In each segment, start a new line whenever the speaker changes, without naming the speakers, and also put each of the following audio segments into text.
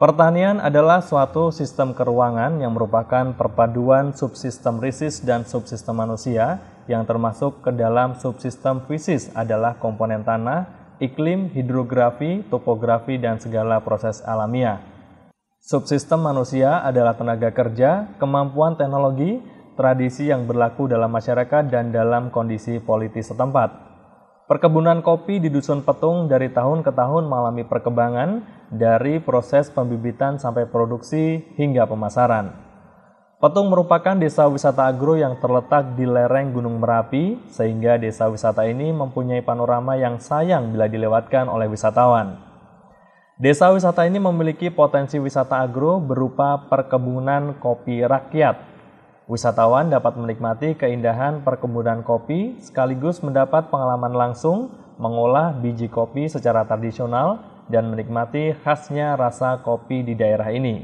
Pertanian adalah suatu sistem keuangan yang merupakan perpaduan subsistem risis dan subsistem manusia yang termasuk ke dalam subsistem fisis adalah komponen tanah, iklim, hidrografi, topografi, dan segala proses alamiah. Subsistem manusia adalah tenaga kerja, kemampuan teknologi, tradisi yang berlaku dalam masyarakat dan dalam kondisi politis setempat. Perkebunan kopi di Dusun Petung dari tahun ke tahun mengalami perkembangan dari proses pembibitan sampai produksi hingga pemasaran. Petung merupakan desa wisata agro yang terletak di lereng Gunung Merapi, sehingga desa wisata ini mempunyai panorama yang sayang bila dilewatkan oleh wisatawan. Desa wisata ini memiliki potensi wisata agro berupa perkebunan kopi rakyat. Wisatawan dapat menikmati keindahan perkebunan kopi sekaligus mendapat pengalaman langsung mengolah biji kopi secara tradisional dan menikmati khasnya rasa kopi di daerah ini.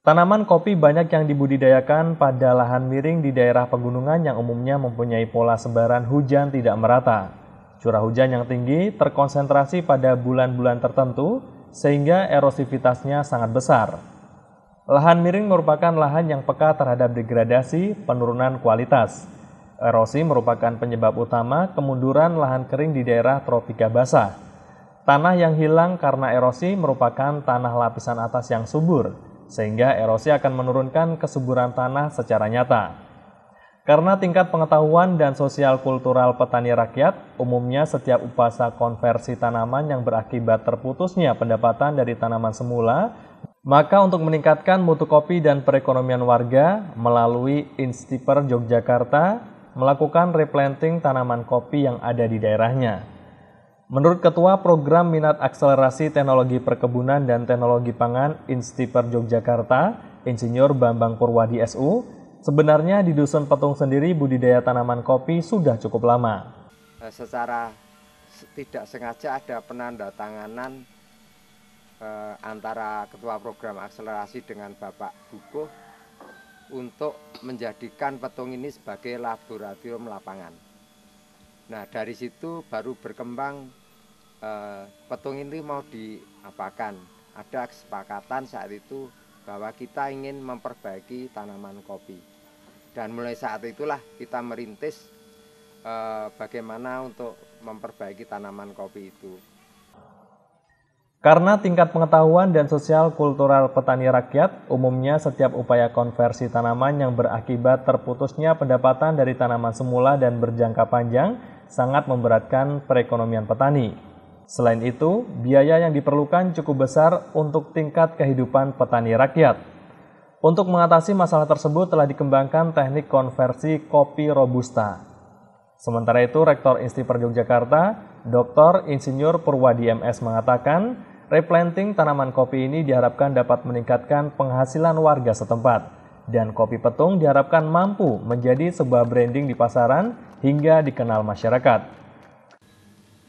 Tanaman kopi banyak yang dibudidayakan pada lahan miring di daerah pegunungan yang umumnya mempunyai pola sebaran hujan tidak merata. Curah hujan yang tinggi terkonsentrasi pada bulan-bulan tertentu sehingga erosivitasnya sangat besar. Lahan miring merupakan lahan yang peka terhadap degradasi, penurunan kualitas. Erosi merupakan penyebab utama kemunduran lahan kering di daerah tropika basah. Tanah yang hilang karena erosi merupakan tanah lapisan atas yang subur, sehingga erosi akan menurunkan kesuburan tanah secara nyata. Karena tingkat pengetahuan dan sosial kultural petani rakyat, umumnya setiap upasa konversi tanaman yang berakibat terputusnya pendapatan dari tanaman semula, maka untuk meningkatkan mutu kopi dan perekonomian warga, melalui Instiper Yogyakarta melakukan replanting tanaman kopi yang ada di daerahnya. Menurut Ketua Program Minat Akselerasi Teknologi Perkebunan dan Teknologi Pangan Instiper Yogyakarta, Insinyur Bambang Purwadi SU, sebenarnya di Dusun Petung sendiri budidaya tanaman kopi sudah cukup lama.
Secara tidak sengaja ada penandatanganan antara Ketua Program Akselerasi dengan Bapak Bukuh untuk menjadikan Petung ini sebagai laboratorium lapangan. Nah, dari situ baru berkembang Petung ini mau diapakan. Ada kesepakatan saat itu bahwa kita ingin memperbaiki tanaman kopi. Dan mulai saat itulah kita merintis bagaimana untuk memperbaiki tanaman kopi itu.
Karena tingkat pengetahuan dan sosial kultural petani rakyat, umumnya setiap upaya konversi tanaman yang berakibat terputusnya pendapatan dari tanaman semula dan berjangka panjang sangat memberatkan perekonomian petani. Selain itu, biaya yang diperlukan cukup besar untuk tingkat kehidupan petani rakyat. Untuk mengatasi masalah tersebut telah dikembangkan teknik konversi kopi Robusta. Sementara itu, Rektor Instiper Yogyakarta, Dr. Insinyur Purwadi MS mengatakan, replanting tanaman kopi ini diharapkan dapat meningkatkan penghasilan warga setempat, dan kopi Petung diharapkan mampu menjadi sebuah branding di pasaran hingga dikenal masyarakat.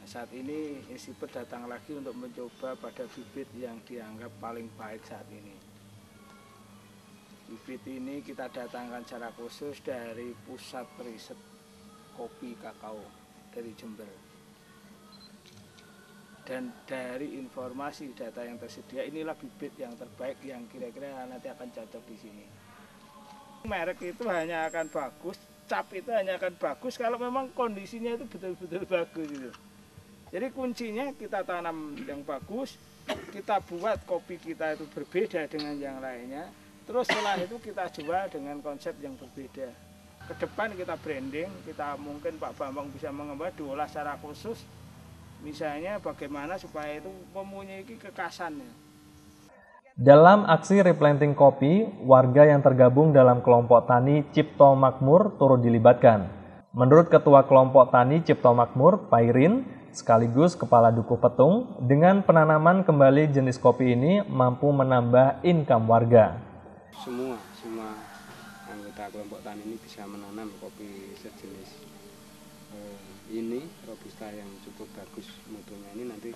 Saat ini Instiper datang lagi untuk mencoba pada bibit yang dianggap paling baik saat ini. Bibit ini kita datangkan secara khusus dari Pusat Riset Kopi Kakao dari Jember. Dan dari informasi data yang tersedia, inilah bibit yang terbaik yang kira-kira nanti akan cocok di sini. Merek itu hanya akan bagus, cap itu hanya akan bagus kalau memang kondisinya itu betul-betul bagus gitu. Jadi kuncinya kita tanam yang bagus, kita buat kopi kita itu berbeda dengan yang lainnya. Terus setelah itu kita jual dengan konsep yang berbeda. Ke depan kita branding, kita mungkin Pak Bambang bisa mengembangkan diolah secara khusus. Misalnya bagaimana supaya itu mempunyai kekhasannya.
Dalam aksi replanting kopi, warga yang tergabung dalam kelompok tani Cipto Makmur turut dilibatkan. Menurut Ketua Kelompok Tani Cipto Makmur, Pairin, sekaligus Kepala Dukuh Petung, dengan penanaman kembali jenis kopi ini mampu menambah income warga.
Semua anggota kelompok tani ini bisa menanam kopi sejenis ini Robusta yang cukup bagus mutunya ini nanti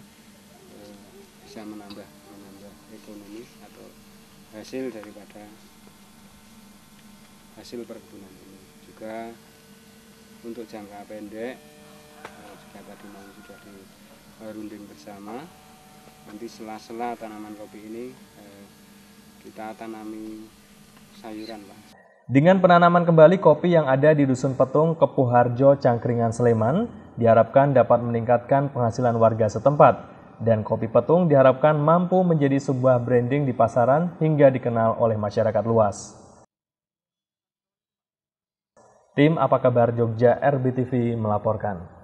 bisa menambah ekonomi atau hasil daripada hasil perkebunan ini. Juga untuk jangka pendek juga tadi sudah dirunding bersama nanti sela-sela tanaman kopi ini kita tanami sayuran, Pak.
Dengan penanaman kembali kopi yang ada di Dusun Petung, Kepuharjo, Cangkringan, Sleman, diharapkan dapat meningkatkan penghasilan warga setempat. Dan kopi Petung diharapkan mampu menjadi sebuah branding di pasaran hingga dikenal oleh masyarakat luas. Tim Apa Kabar Jogja RBTV melaporkan.